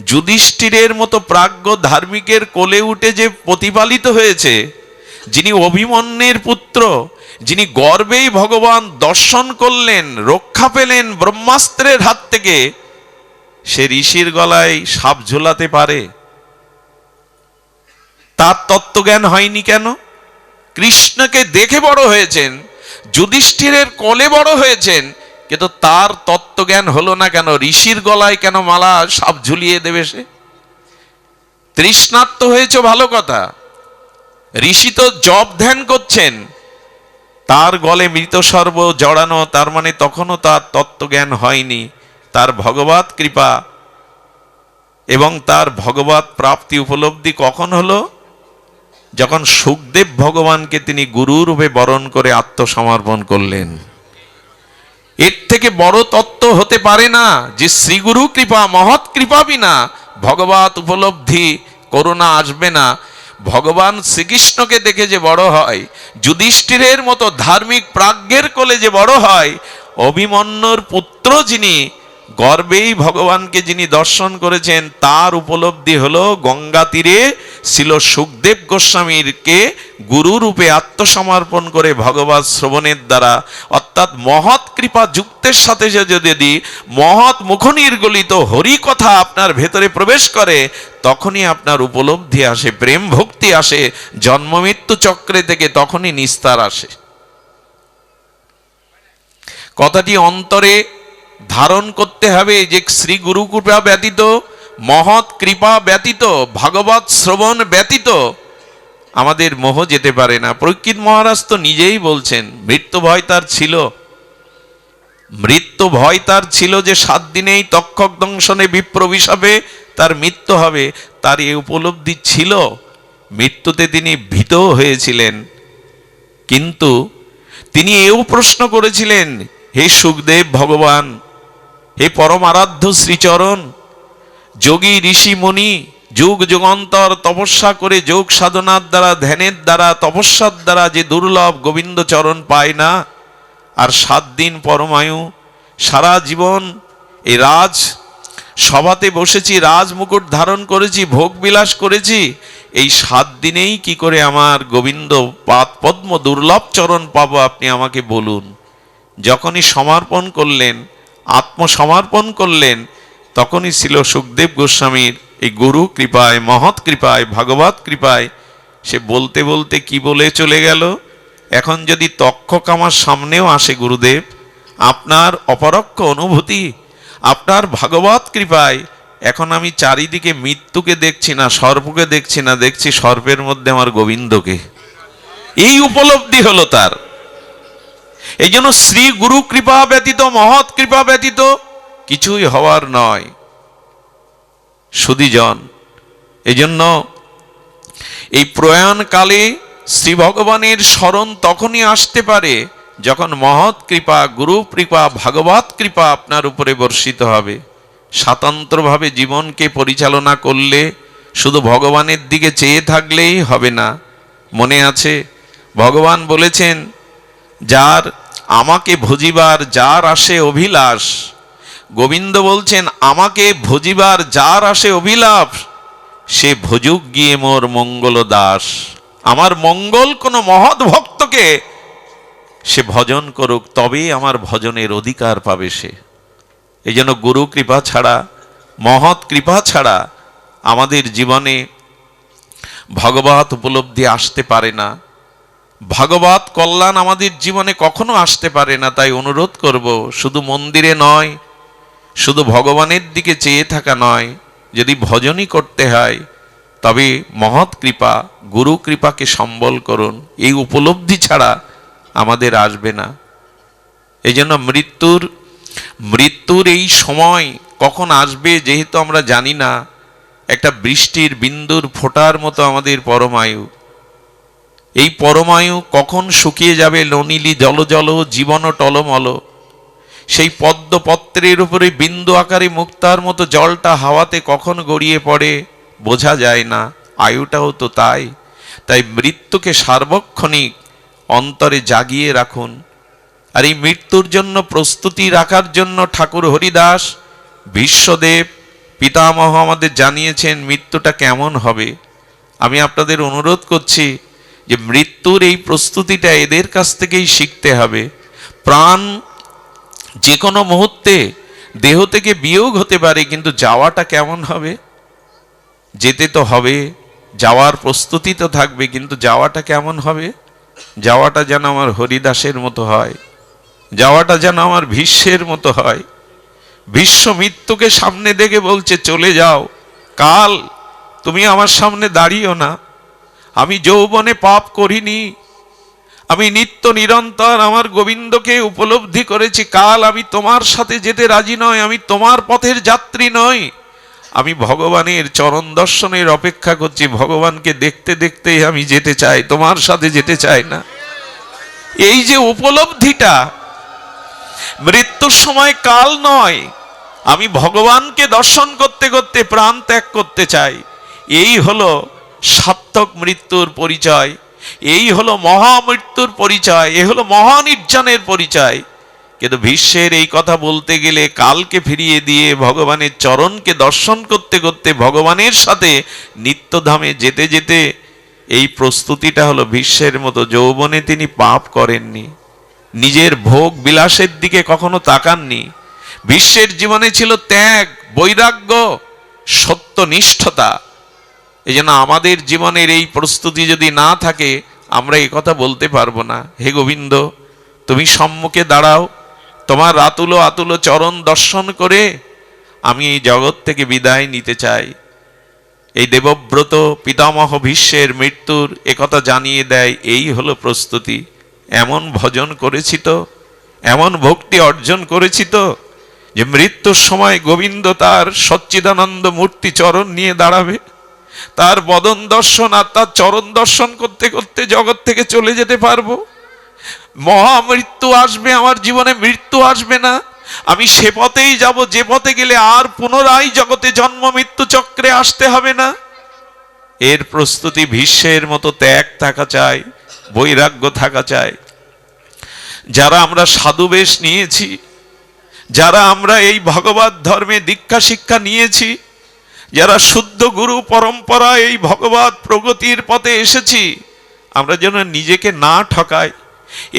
যুধিষ্ঠিরের মতো প্রাজ্ঞ ধার্মিকের কোলে উঠে যে প্রতিপালিত হয়েছে, যিনি অভিমন্যুর পুত্র, যিনি গর্ভেই ভগবান দর্শন করলেন, রক্ষা পেলেন ব্রহ্মাস্ত্রের হাত থেকে, সে ঋষির গলায় সাপ ঝুলাতে পারে? তার তত্ত্বজ্ঞান হয়নি কেন? কৃষ্ণকে দেখে বড় হয়েছেন, যুধিষ্ঠিরের কোলে বড় হয়েছেন, কিন্তু তার তত্ত্বজ্ঞান হলো না কেন? ঋষির গলায় কেন মালা সাপ ঝুলিয়ে দেবে সে? তৃষ্ণার্ত হয়েছে ভালো কথা, ঋষি তো জপ ধ্যান করছেন, তার গলে মৃত সর্ব জড়ানো, তার মানে তখনও তার তত্ত্বজ্ঞান হয়নি। তার ভগবত কৃপা এবং তার ভগবত প্রাপ্তি উপলব্ধি কখন হলো? যখন সুখদেব ভগবানকে তিনি গুরু রূপে বরণ করে আত্মসমর্পণ করলেন। এর থেকে বড় তত্ত্ব হতে পারে না যে শ্রীগুরু কৃপা, মহৎ কৃপা বিনা ভগবত উপলব্ধি করুণা আসবে না। ভগবান শ্রীকৃষ্ণকে দেখে যে বড় হয়, যুধিষ্ঠিরের মতো ধার্মিক প্রাজ্ঞের কোলে যে বড় হয়, অভিমন্যুর পুত্র যিনি গর্ভেই ভগবানকে যিনি দর্শন করেছেন, তার উপলব্ধি হলো গঙ্গা তীরে ছিল সুখদেব গোস্বামীরকে গুরু রূপে আত্মসমর্পণ করে ভগবত শ্রবণের দ্বারা, অর্থাৎ মহৎ কৃপা যুক্তের সাথে যদি মহৎ মুখনির্গলিত হরি কথা আপনার ভেতরে প্রবেশ করে, তখনই আপনার উপলব্ধি আসে, প্রেম ভক্তি আসে, জন্ম মৃত্যু চক্রে থেকে তখনই নিস্তার আসে। কথাটি অন্তরে ধারণ করতে হবে যে শ্রী গুরু কৃপা ব্যতীত, মহৎ কৃপা ব্যতীত, ভাগবত শ্রবণ ব্যতীত আমাদের মোহ যেতে পারে না। পরীক্ষিত মহারাজ তো নিজেই বলছেন, মৃত্যু ভয় তার ছিল, মৃত্যু ভয় তার ছিল যে 7 দিনেই তক্ষক দংশনে বিপ্রবিশাপে তার মৃত্যু হবে, তার এই উপলব্ধি ছিল। মৃত্যুতে তিনি ভীত হয়েছিলেন, কিন্তু তিনি এও প্রশ্ন করেছিলেন, হে সুখদেব ভগবান, হে পরম আরাধ্য শ্রীচরণ, যোগী ঋষি মুনি যুগ যুগান্তর তপস্যা করে যোগ সাধনার দ্বারা, ধ্যানের দ্বারা, তপস্যার দ্বারা যে দুর্লভ গোবিন্দ চরণ পায় না, আর 7 দিন পরমায়ু, সারা জীবন এই রাজ সভাতে বসেছি, রাজ মুকুট ধারণ করেছি, ভোগ বিলাস করেছি, এই 7 দিনেই কি করে আমার গোবিন্দ পাদ পদ্ম দুর্লভ চরণ পাবো, আপনি আমাকে বলুন। যখনই সমর্পণ করলেন, আত্মসমর্পণ করলেন, তখনই ছিল সুখদেব গোস্বামীর এই গুরু কৃপায়, মহৎ কৃপায়, ভাগবত কৃপায় সে বলতে বলতে কি বলে চলে গেল। এখন যদি তক্ষক আমার সামনেও আসে, গুরুদেব আপনার অপরোক্ষ অনুভূতি, আপনার ভাগবত কৃপায় এখন আমি চারিদিকে মৃত্যুকে দেখছি না, সর্পকে দেখছি না, দেখছি সর্পের মধ্যে আমার গোবিন্দকে। এই উপলব্ধি হলো তার। এই জন্য শ্রী গুরু কৃপা ব্যতীত, মহৎ কৃপা ব্যতীত কিছুই হওয়ার নয় সুধীজন। এই জন্য এই প্রয়াণকালে শ্রী ভগবানের স্মরণ তখনই আসতে পারে যখন মহৎ কৃপা, গুরু কৃপা, ভাগবত কৃপা আপনার উপরে বর্ষিত হবে। স্বতন্ত্রভাবে জীবনকে পরিচালনা করলে শুধু ভগবানের দিকে চেয়ে থাকলেই হবে না। মনে আছে ভগবান বলেছেন, যার আমাকে ভজিবার যার আসে অভিলাষ, গোবিন্দ বলছেন আমাকে ভজিবার যার আসে অভিলাষ, সে ভজুক গিয়ে মোর মঙ্গল দাস। আমার মঙ্গল কোনো মহৎ ভক্তকে সে ভজন করুক, তবেই আমার ভজনের অধিকার পাবে সে। এই জন্য গুরু কৃপা ছাড়া, মহৎ কৃপা ছাড়া আমাদের জীবনে ভগবত উপলব্ধি আসতে পারে না, ভাগবত কল্যাণ আমাদের জীবনে কখনো আসতে পারে না। তাই অনুরোধ করব, শুধু মন্দিরে নয়, শুধু ভগবানের দিকে চেয়ে থাকা নয়, যদি ভজনই করতে হয় তবে মহৎ কৃপা, গুরু কৃপাকে সম্বল করুন। এই উপলব্ধি ছাড়া আমাদের আসবে না। এই জন্য মৃত্যুর এই সময় কখন আসবে যেহেতু আমরা জানি না, একটা বৃষ্টির বিন্দুর ফোঁটার মতো আমাদের পরমায়ু। এই পরমায়ু কখন শুকিয়ে যাবে, ননীলি জল জল জীবন টলমল। সেই পদ্মপত্রের উপরে বিন্দু আকারে মুক্তার মতো জলটা হাওয়াতে কখন গড়িয়ে পড়ে বোঝা যায় না। আয়ুটাও তো তাই। তাই মৃত্যুকে সার্বক্ষণিক অন্তরে জাগিয়ে রাখুন। আর এই মৃত্যুর জন্য প্রস্তুতি রাখার জন্য ঠাকুর হরিদাস, বিশ্বদেব, পিতামহ আমাদের জানিয়েছেন মৃত্যুটা কেমন হবে। আমি আপনাদের অনুরোধ করছি যে মৃত্যুর এই প্রস্তুতিটা এদের কাছ থেকেই শিখতে হবে। প্রাণ যে কোনো মুহূর্তে দেহ থেকে বিয়োগ হতে পারে, কিন্তু যাওয়াটা কেমন হবে? যেতে তো হবে, যাওয়ার প্রস্তুতি তো থাকবে, কিন্তু যাওয়াটা কেমন হবে? যাওয়াটা যেন আমার হরিদাসের মতো হয়, যাওয়াটা যেন আমার ভীষ্মের মতো হয়। ভীষ্ম মৃত্যুকে সামনে দেখে বলছে, চলে যাও, কাল তুমি আমার সামনে দাঁড়িও না। আমি যৌবনে পাপ করিনি, আমি নিত্য নিরন্তর আমার গোবিন্দকে উপলব্ধি করেছি। কাল আমি তোমার সাথে যেতে রাজি নয়, আমি তোমার পথের যাত্রী নই, আমি ভগবানের চরণ দর্শনের অপেক্ষা করছি। ভগবানকে দেখতে দেখতেই আমি যেতে চাই, তোমার সাথে যেতে চাই না। এই যে উপলব্ধিটা, মৃত্যুর সময় কাল নয়, আমি ভগবানকে দর্শন করতে করতে প্রাণ ত্যাগ করতে চাই, এই হলো সার্থক মৃত্যুর পরিচয়, এই হলো মহামৃত্যুর পরিচয়, এই হলো মহানির্জনের পরিচয়। কিন্তু ভীষ্মের এই কথা বলতে গেলে কালকে ফিরিয়ে দিয়ে ভগবানের চরণকে দর্শন করতে করতে ভগবানের সাথে নিত্যধামে যেতে যেতে এই প্রস্তুতিটা হলো ভীষ্মের মতো। যৌবনে তিনি পাপ করেননি, নিজের ভোগ বিলাসের দিকে কখনো তাকাননি। ভীষ্মের জীবনে ছিল ত্যাগ, বৈরাগ্য, সত্যনিষ্ঠতা। এই জন্য আমাদের জীবনের এই প্রস্তুতি যদি না থাকে, আমরা এই কথা বলতে পারবো না, হে গোবিন্দ তুমি সম্মুখে দাঁড়াও, তোমার আতুল আতুল চরণ দর্শন করে আমি এই জগৎ থেকে বিদায় নিতে চাই। এই দেবব্রত পিতামহ ভীষ্মের মৃত্যুর একথা জানিয়ে দেয়, এই হলো প্রস্তুতি। এমন ভজন করেছি তো, এমন ভক্তি অর্জন করেছি তো, যে মৃত্যুর সময় গোবিন্দ তার সচ্চিদানন্দ মূর্তি চরণ নিয়ে দাঁড়াবে, তার বদন দর্শন আর তার চরণ দর্শন করতে করতে জগৎ থেকে চলে যেতে পারবো। মহামৃত্যু আসবে আমার জীবনে, মৃত্যু আসবে না, আমি সে পথেই যাব যে পথে গেলে আর পুনরায় জগতে জন্ম মৃত্যু চক্রে আসতে হবে না। এর প্রস্তুতি ভীষ্মের মতো ত্যাগ থাকা চাই, বৈরাগ্য থাকা চাই। যারা আমরা সাধু বেশ নিয়েছি, যারা আমরা এই ভগবত ধর্মে দীক্ষা শিক্ষা নিয়েছি, যারা শুদ্ধ গুরু পরম্পরা এই ভগবত প্রগতির পথে এসেছি, আমরা যেন নিজেকে না ঠকাই।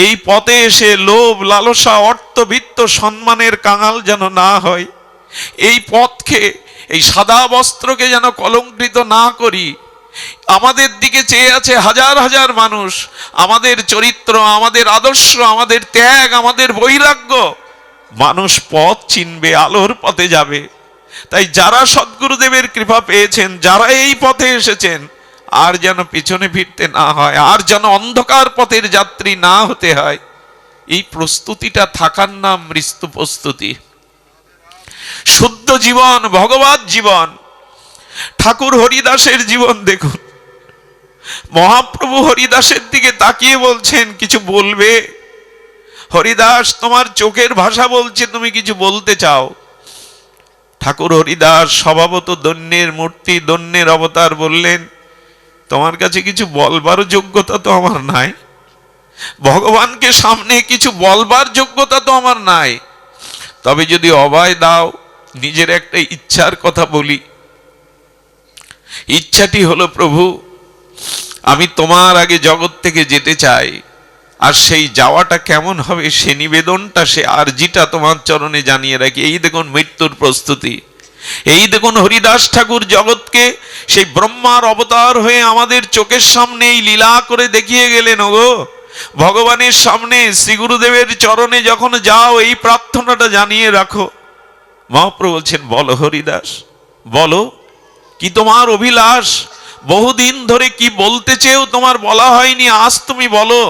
এই পথে এসে লোভ, লালসা, অর্থ রক্তবিত্ত সম্মানের কাঙাল যেন না হয়, এই পথকে, এই সাদা বস্ত্রকে যেন কলঙ্কিত না করি। আমাদের দিকে চেয়ে আছে হাজার হাজার মানুষ, আমাদের চরিত্র, আমাদের আদর্শ, আমাদের ত্যাগ, আমাদের বৈরাগ্য, মানুষ পথ চিনবে, আলোর পথে যাবে। তাই যারা সদ্গুরুদেবের কৃপা পেয়েছেন, যারা এই পথে এসেছেন, আর যেন পিছনে ফিরতে না হয়, আর যেন অন্ধকার পথের যাত্রী না হতে হয়, এই প্রস্তুতিটা থাকার নাম মৃত্যু প্রস্তুতি। শুদ্ধ জীবন, ভগবত জীবন। ঠাকুর হরিদাসের জীবন দেখুন, মহাপ্রভু হরিদাসের দিকে তাকিয়ে বলছেন, কিছু বলবে? হরিদাস, তোমার চোখের ভাষা বলছে তুমি কিছু বলতে চাও। ঠাকুর হরিদাস স্বভাবত দৈন্যের মূর্তি, দৈন্যের অবতার, বললেন, তোমার কাছে কিছু বলবার যোগ্যতা তো আমার নাই, ভগবানকে সামনে কিছু বলবার যোগ্যতা তো আমার নাই, তবে যদি অভয় দাও, নিজের একটা ইচ্ছার কথা বলি। ইচ্ছাটি হলো, প্রভু, আমি তোমার আগে জগৎ থেকে যেতে চাই, আর সেই যাওয়াটা কেমন হবে সে নিবেদনটা, সে আরজিটা তোমার চরণে জানিয়ে রাখি। এই দেখুন মৃত্যুর প্রস্তুতি। এই দেখুন হরিদাস ঠাকুর জগৎকে সেই ব্রহ্মার অবতার হয়ে আমাদের চোখের সামনে এই লীলা করে দেখিয়ে গেলেন। ওগো, ভগবানের সামনে শ্রী গুরুদেবের চরণে যখন যাও, এই প্রার্থনাটা জানিয়ে রাখো। মহাপ্রভু বলছেন, বলো হরিদাস, বলো, কি তোমার অভিলাষ? বহুদিন ধরে কি বলতে চেয়েও তোমার বলা হয়নি, আজ তুমি বলো।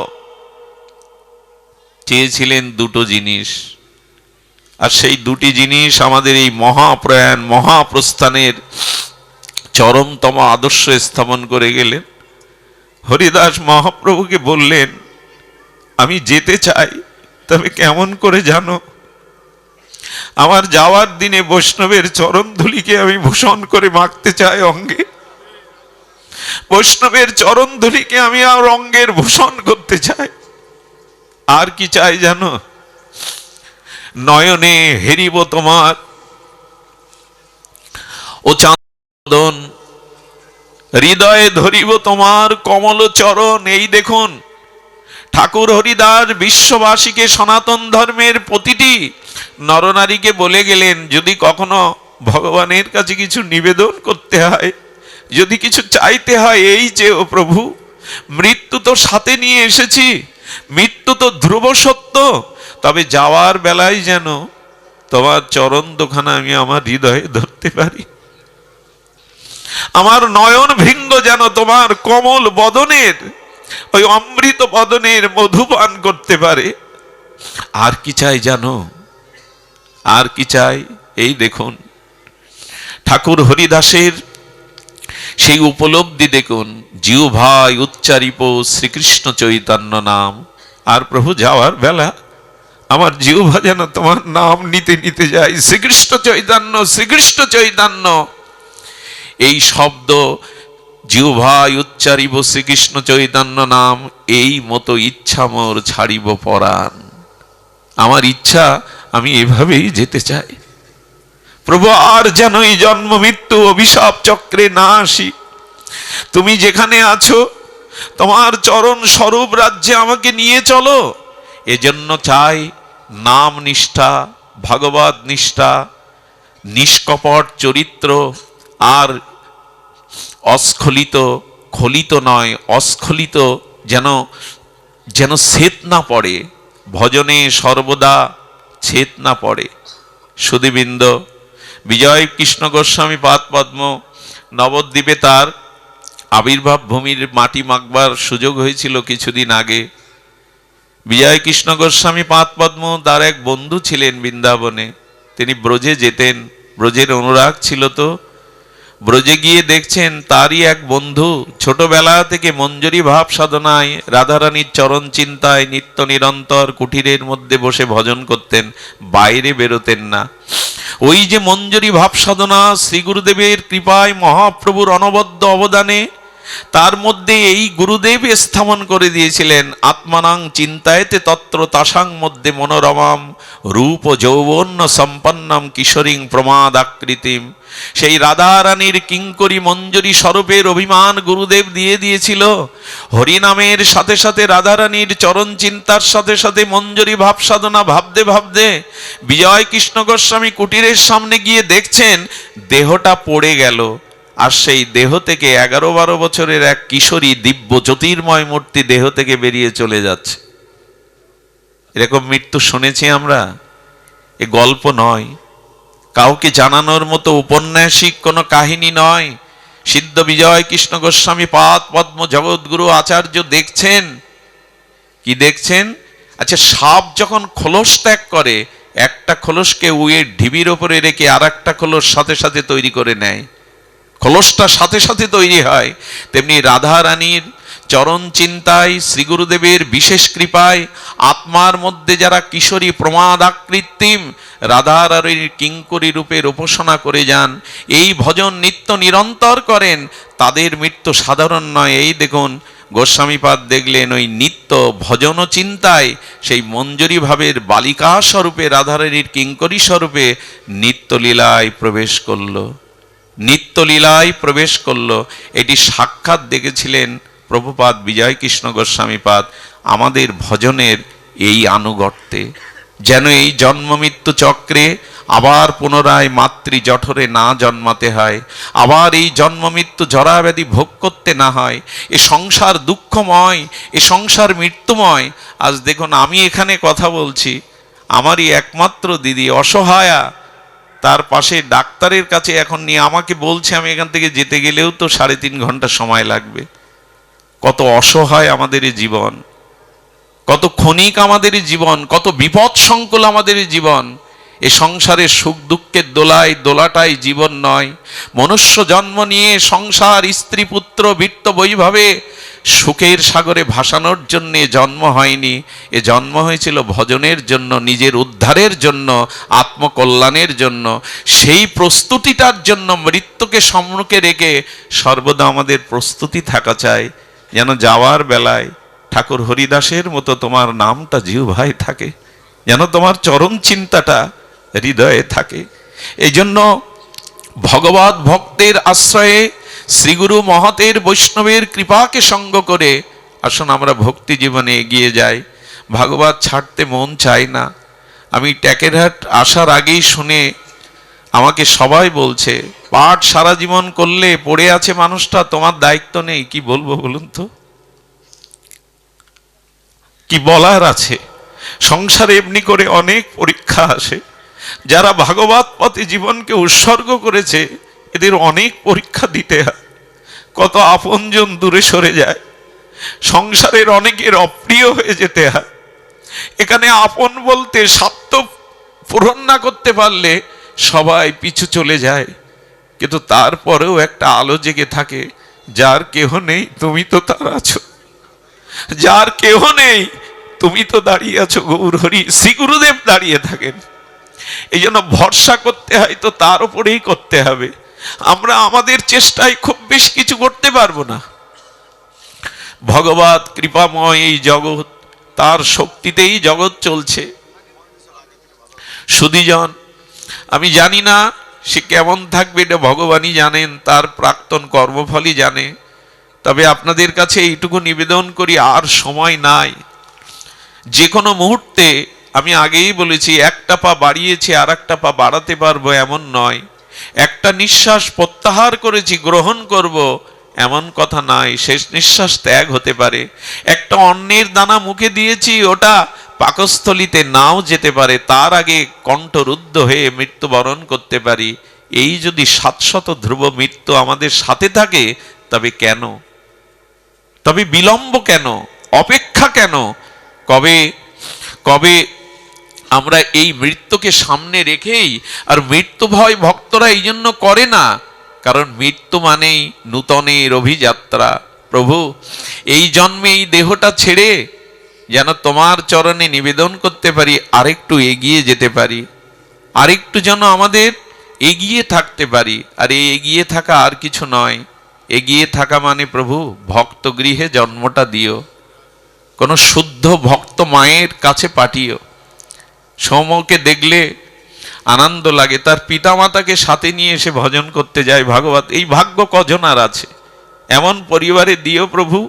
চেয়েছিলেন দুটো জিনিস, আর সেই দুটি জিনিস আমাদের এই মহাপ্রয়াণ, মহাপ্রস্থানের চরমতম আদর্শ স্থাপন করে গেলেন। হরিদাস মহাপ্রভুকে বললেন, আমি যেতে চাই, তবে কেমন করে জানো? আমার যাওয়ার দিনে বৈষ্ণবের চরণ ধুলিকে আমি ভূষণ করে মাখতে চাই অঙ্গে, বৈষ্ণবের চরণ ধুলিকে আমি আর অঙ্গের ভূষণ করতে চাই। আর কি চাই জানো? নয়নে হেরিব তোমার ও চাঁদন, হৃদয়ে ধরিব তোমার কমল চরণ। এই দেখুন, ঠাকুর হরিদাস বিশ্ববাসীকে, সনাতন ধর্মের প্রতিটি নরনারীকে বলে গেলেন, যদি কখনো ভগবানের কাছে কিছু নিবেদন করতে হয়, যদি কিছু চাইতে হয়, এই যে, ও প্রভু, মৃত্যু তো সাথে নিয়ে এসেছি, মৃত্যু তো ধ্রুব সত্য, তবে যাওয়ার বেলায় যেন তোমার চরণ দুখানা আমি আমার হৃদয়ে ধরতে পারি, আমার নয়ন ভৃঙ্গ যেন তোমার কমল বদনের, ওই অমৃত বদনের মধুপান করতে পারে। আর কি চাই জানো? আর কি চাই? এই দেখুন ঠাকুর হরিদাসের সেই উপলব্ধি দেখুন, জিহ্বায় উচ্চারিব শ্রীকৃষ্ণ চৈতন্য নাম। আর প্রভু যাওয়ার বেলা আমার জিহ্বা যেন তোমার নাম নিতে নিতে যায়, শ্রীকৃষ্ণ চৈতন্য, শ্রীকৃষ্ণ চৈতন্য। এই শব্দ জিহ্বায় উচ্চারিব শ্রীকৃষ্ণ চৈতন্য নাম, এই মতো ইচ্ছা মোর ছাড়িব পরাণ। আমার ইচ্ছা, আমি এভাবেই যেতে চাই। প্রভু, আর যেন এই জন্ম মৃত্যু অভিশাপ চক্রে না আসি। তুমি যেখানে আছো, তোমার চরণ স্বরূপ রাজ্যে আমাকে নিয়ে চলো। এজন্য চাই নাম নিষ্ঠা, ভাগবত নিষ্ঠা, নিষ্কপট চরিত্র, আর অস্খলিত, খলিত নয়, অস্খলিত, যেন যেন ছেদ না পড়ে, ভজনে সর্বদা ছেদ না পড়ে। সুধীবৃন্দ, বিজয় কৃষ্ণ গোস্বামী পাদপদ্ম নবদ্বীপে তার আবির্ভাব ভূমির মাটি মাখবার সুযোগ হয়েছিল কিছুদিন আগে। বিজয় কৃষ্ণ গোস্বামী পাদপদ্ম তার এক বন্ধু ছিলেন বৃন্দাবনে, তিনি ব্রজে যেতেন, ব্রজের অনুরাগ ছিল তো। ব্রজে গিয়ে দেখছেন তারই এক বন্ধু ছোটবেলা থেকে মঞ্জরি ভাব সাধনায়, রাধারানীর চরণ চিন্তায় নিত্য নিরন্তর কুটিরের মধ্যে বসে ভজন করতেন, বাইরে বেরোতেন না। ওই যে মঞ্জরি ভাব সাধনা, শ্রী গুরুদেবের কৃপায়, মহাপ্রভুর অনবদ্য অবদানে তার মধ্যে এই গুরুদেব স্থাপন করে দিয়েছিলেন, আত্মানাং চিন্তায়তে তত্র তাসাং মধ্যে মনোরমাম রূপ যৌবন্য সম্পন্নম কিশোরীং প্রমাদাকৃতিম। সেই রাধারানীর কিঙ্করী মঞ্জরি স্বরূপের অভিমান গুরুদেব দিয়ে দিয়েছিল। হরিনামের সাথে সাথে রাধারানীর চরণ চিন্তার সাথে সাথে মঞ্জরি ভাব সাধনা ভাবতে ভাবতে বিজয় কৃষ্ণ গোস্বামী কুটিরের সামনে গিয়ে দেখছেন দেহটা পড়ে গেল, আর সেই দেহ থেকে 11-12 বছরের এক কিশোরী দিব্য জ্যোতির্ময় মূর্তি দেহ থেকে বেরিয়ে চলে যাচ্ছে। এরকম মৃত্যু শুনেছি আমরা, এ গল্প নয়, কাউকে জানানোর মতো উপন্যাসিক কোনো কাহিনী নয়। সিদ্ধ বিজয় কৃষ্ণ গোস্বামী পাদ পদ্ম জগৎগুরু আচার্য দেখছেন, কি দেখছেন? আচ্ছা, সাপ যখন খোলস ত্যাগ করে, একটা খোলসকে উইয়ের ঢিবির ওপরে রেখে আর একটা খোলস সাথে সাথে তৈরি করে নেয়, খোলসটা সাথে সাথে তৈরি হয়। তেমনি রাধা রানীর চরণ চিন্তায়, শ্রী গুরুদেবের বিশেষ কৃপায় আত্মার মধ্যে যারা কিশোরী প্রমাদাকৃত্তিম রাধা রানীর কিঙ্করী রূপের উপাসনা করে যান, এই ভজন নিত্য নিরন্তর করেন, তাদের মৃত্যু সাধারণ নয়। এই দেখুন, গোস্বামীপাদ দেখলেন ওই নিত্য ভজন চিন্তায় সেই মঞ্জরি ভাবের বালিকা স্বরূপে রাধারানীর কিঙ্করী স্বরূপে নিত্যলীলায় প্রবেশ করলো, নিত্যলীলায় প্রবেশ করলো। এটি সাক্ষাৎ দেখেছিলেন প্রভুপাদ বিজয় কৃষ্ণ গোস্বামীপাদ আমাদের ভজনের এই আনুগত্যে। যেন এই জন্ম মৃত্যু চক্রে আবার পুনরায় মাতৃ জঠরে না জন্মাতে হয়, আবার এই জন্ম মৃত্যু জরাব্যাধি ভোগ করতে না হয়। এ সংসার দুঃখময়, এ সংসার মৃত্যুময়। আজ দেখুন, আমি এখানে কথা বলছি, আমারই একমাত্র দিদি অসহায়া, তার পাশে ডাক্তারের কাছে এখন নিয়ে আমাকে বলছে আমি এখান থেকে যেতে গেলেও তো 3.5 ঘন্টা সময় লাগবে। কত অসহায় আমাদের এই জীবন, কত ক্ষণিক আমাদের এই জীবন, কত বিপদ সংকুল আমাদের এই জীবন। এ সংসারের সুখ দুঃখের দোলাটাই জীবন নয়। মনুষ্য জন্ম নিয়ে সংসার, স্ত্রী, পুত্র, বৃত্ত, বৈভবে সুখের সাগরে ভাসানোর জন্য জন্ম হয়নি। এ জন্ম হয়েছিল ভজনের জন্য, নিজের উদ্ধারের জন্য, আত্মকল্যাণের জন্য। সেই প্রস্তুতিটার জন্য মৃত্যুকে সম্মুখে রেখে সর্বদা আমাদের প্রস্তুতি থাকা চাই, যেন যাওয়ার বেলায় ঠাকুর হরিদাসের মতো তোমার নামটা জিহ্বায় থাকে, যেন তোমার চরণ চিন্তাটা হৃদয়ে থাকে। এই জন্য ভগবত ভক্তের আশ্রয়ে শ্রীগুরু মহতের বৈষ্ণবের কৃপাকে সঙ্গ করে আসুন আমরা ভক্তি জীবনে এগিয়ে যাই। ভাগবত ছাড়তে মন চায় না। আমি ট্যাকেরহাট আসার আগেই শুনে আমাকে সবাই বলছে, পাঠ সারা জীবন করলে পড়ে আছে মানুষটা, তোমার দায়িত্ব নেই। কি বলবো বলুন তো, কি বলার আছে? সংসারে এমনি করে অনেক পরীক্ষা আসে। যারা ভাগবত পথে জীবনকে উৎসর্গ করেছে এদের অনেক পরীক্ষা দিতে হয়। কত আপনজন দূরে সরে যায়, সংসারের অনেকের অপ্রিয় হয়ে যেতে হয়। এখানে আপন বলতে স্বার্থ পূরণ না করতে পারলে সবাই পিছু চলে যায়, কিন্তু তারপরেও একটা আলো জেগে থাকে, যার কেহ নেই তুমি তো তার আছো, যার কেহ নেই তুমি তো দাঁড়িয়ে আছো গৌর হরি। শ্রী গুরুদেব দাঁড়িয়ে থাকেন। এই জন্য ভরসা করতে হয় তো তার উপরেই করতে হবে। আমরা আমাদের চেষ্টায় খুব বেশি কিছু করতে পারবো না। ভগবত কৃপাময় এই জগৎ, তার শক্তিতেই জগৎ চলছে। সুধীজন, আমি জানি না সে কেমন থাকবে, এটা ভগবানই জানেন, তার প্রাক্তন কর্মফলই জানে। তবে আপনাদের কাছে এইটুকু নিবেদন করি, আর সময় নাই। যে কোনো মুহূর্তে, আমি আগেই বলেছি, একটা পা বাড়িয়েছি আর একটা পা বাড়াতে পারবো এমন নয়। একটা নিঃশ্বাস প্রত্যাহার করেছি, গ্রহণ করব এমন কথা নয়। শেষ নিঃশ্বাস ত্যাগ হতে পারে। একটা অন্নের দানা মুখে দিয়েছি, ওটা পাকস্থলিতে নাও যেতে পারে, তার আগে কণ্ঠরুদ্ধ হয়ে মৃত্যুবরণ করতে পারি। এই যদি 700 ধ্রুব মৃত্যু আমাদের সাথে থাকে, তবে কেন, তবে বিলম্ব কেন, অপেক্ষা কেন? কবে কবে আমরা এই মৃত্যুকে সামনে রেখেই, আর মৃত্যু ভয় ভক্তরা এই জন্য করে না, কারণ মৃত্যু মানেই নূতনের অভিযাত্রা। প্রভু, এই জন্মে এই দেহটা ছেড়ে যেন তোমার চরণে নিবেদন করতে পারি, আরেকটু এগিয়ে যেতে পারি, আরেকটু যেন আমাদের এগিয়ে থাকতে পারি। আর এই এগিয়ে থাকা আর কিছু নয়, এগিয়ে থাকা মানে প্রভু ভক্ত গৃহে জন্মটা দিও, কোনো শুদ্ধ ভক্ত মায়ের কাছে পাঠিও। সৌম্যকে দেখলে আনন্দ লাগে, তার পিতামাতাকে সাথে নিয়ে এসে ভজন করতে যায় ভাগবত। এই ভাগ্য কজন আর আছে? এমন পরিবারে দিও প্রভু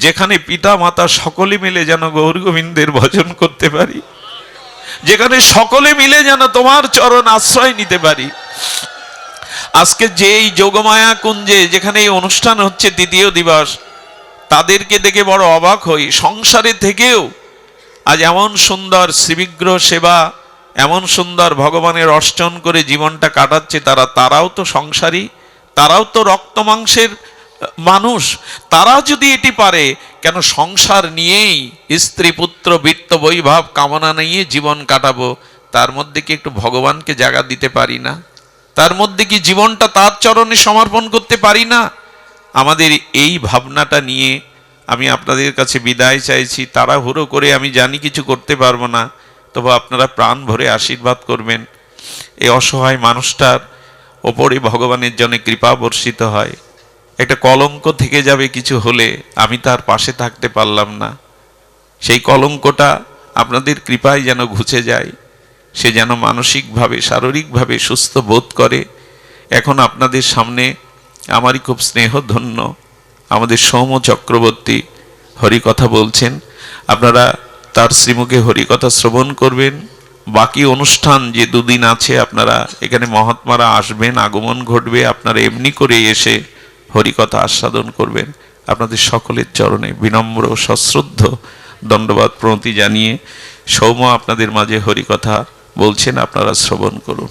যেখানে পিতা মাতা সকলে মিলে যেন গৌর গোবিন্দের ভজন করতে পারি, যেখানে সকলে মিলে যেন তোমার চরণ আশ্রয় নিতে পারি। আজকে যে এই যোগমায়া কুঞ্জে যেখানে এই অনুষ্ঠান হচ্ছে তৃতীয় দিবস, তাদেরকে দেখে বড় অবাক হই। সংসারে থেকেও আজ এমন সুন্দর শ্রীবিগ্রহ সেবা, এমন সুন্দর ভগবানের অর্চন করে জীবনটা কাটাচ্ছে তারাও তো সংসারী, তারাও তো রক্ত মাংসের মানুষ। তারা যদি এটি পারে, কেন সংসার নিয়েই স্ত্রী পুত্র বৃত্ত বৈভব কামনা নিয়ে জীবন কাটাবো? তার মধ্যে কি একটু ভগবানকে জায়গা দিতে পারি না? তার মধ্যে কি জীবনটা তার চরণে সমর্পণ করতে পারি না? আমাদের এই ভাবনাটা নিয়ে আমি আপনাদের কাছে বিদায় চাইছি। তাড়াহুড়ো করে আমি জানি কিছু করতে পারবো না, তবু আপনারা প্রাণ ভরে আশীর্বাদ করবেন। এই অসহায় মানুষটার ওপরে ভগবানের জন্য কৃপা বর্ষিত হয়। একটা কলঙ্ক থেকে যাবে কিছু হলে, আমি তার পাশে থাকতে পারলাম না, সেই কলঙ্কটা আপনাদের কৃপায় যেন ঘুচে যায়, সে যেন মানসিকভাবে শারীরিকভাবে সুস্থ বোধ করে। এখন আপনাদের সামনে আমারই খুব স্নেহধন্য আমাদের সৌম্য চক্রবর্তী হরিকথা বলছেন। আপনারা তার শ্রীমুখে হরিকথা শ্রবণ করবেন। বাকি অনুষ্ঠান যে দুদিন আছে, আপনারা এখানে মহাত্মারা আসবেন, আগমন ঘটবে, আপনারা এমনি করে এসে হরিকথা আস্বাদন করবেন। আপনাদের সকলের চরণে বিনম্র সশ্রদ্ধ দণ্ডবাদ প্রণতি জানিয়ে সৌম্য আপনাদের মাঝে হরিকথা বলছেন, আপনারা শ্রবণ করুন।